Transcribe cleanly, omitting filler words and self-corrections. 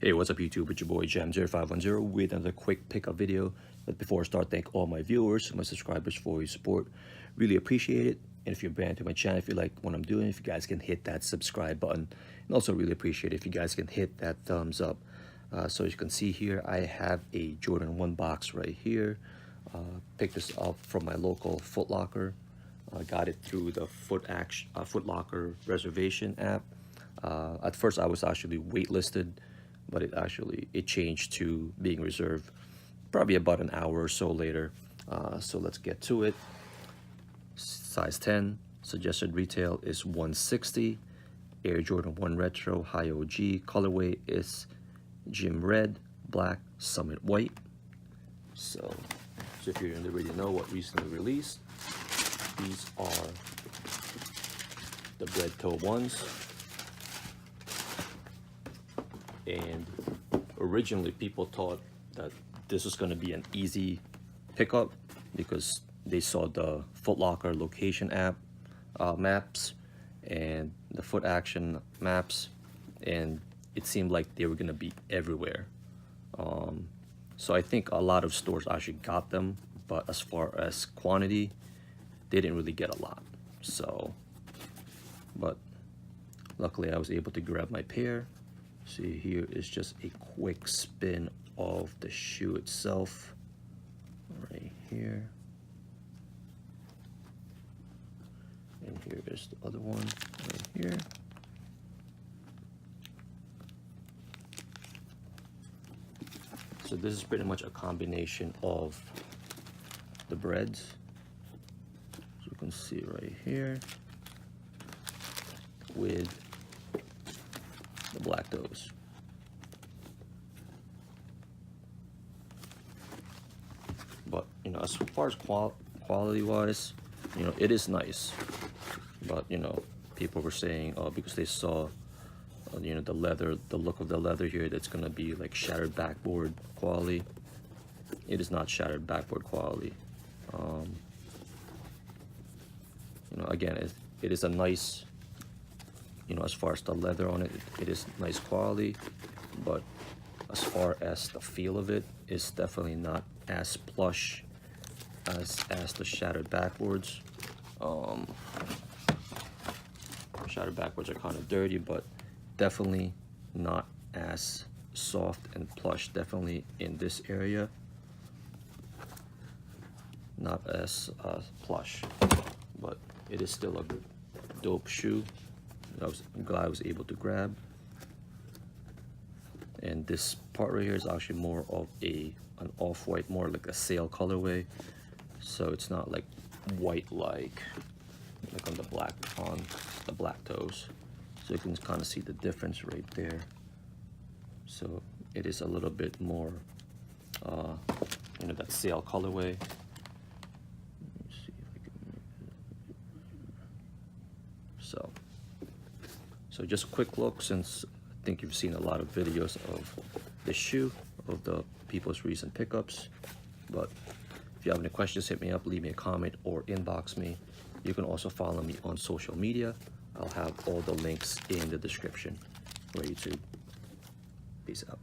Hey, what's up YouTube? It's your boy Jam0510 with another quick pickup video. But before I start, thank all my viewers, my subscribers for your support. Really appreciate it. And if you're brand new to my channel, if you like what I'm doing, if you guys can hit that subscribe button. And also really appreciate it if you guys can hit that thumbs up. So as you can see here, I have a Jordan 1 box right here. Picked this up from my local Footlocker. Got it through the Footlocker reservation app. At first I was actually waitlisted, but it changed to being reserved probably about an hour or so later. So let's get to it. Size 10, suggested retail is $160. Air Jordan 1 Retro High OG. Colorway is Gym Red, Black, Summit White. So if you didn't already know what recently released, these are the Bred toe ones. And originally people thought that this was going to be an easy pickup because they saw the Footlocker location app maps and the foot action maps, and it seemed like they were going to be everywhere. So I think a lot of stores actually got them, but as far as quantity, they didn't really get a lot. So, but luckily I was able to grab my pair. See, here is just a quick spin of the shoe itself right here, and here is the other one right here. So this is pretty much a combination of the Breds, as you can see right here, with the black toes. But you know, as far as quality wise, you know, it is nice. But you know, people were saying because they saw you know, the leather, the look of the leather here, that's gonna be like Shattered Backboard quality. It is not Shattered Backboard quality. You know, again, it is a nice, you know, as far as the leather on it, it is nice quality, but as far as the feel of it, it's definitely not as plush as the Shattered Backboards. Shattered Backboards are kind of dirty, but definitely not as soft and plush. Definitely in this area, not as plush, but it is still a dope shoe. I'm glad I was able to grab. And this part right here is actually more of an off-white, more like a sail colorway. So it's not like white like on the black toes. So you can kind of see the difference right there. So it is a little bit more, you know, that sail colorway. So just a quick look, since I think you've seen a lot of videos of this shoe, of the people's recent pickups. But if you have any questions, hit me up, leave me a comment, or inbox me. You can also follow me on social media. I'll have all the links in the description for YouTube. Peace out.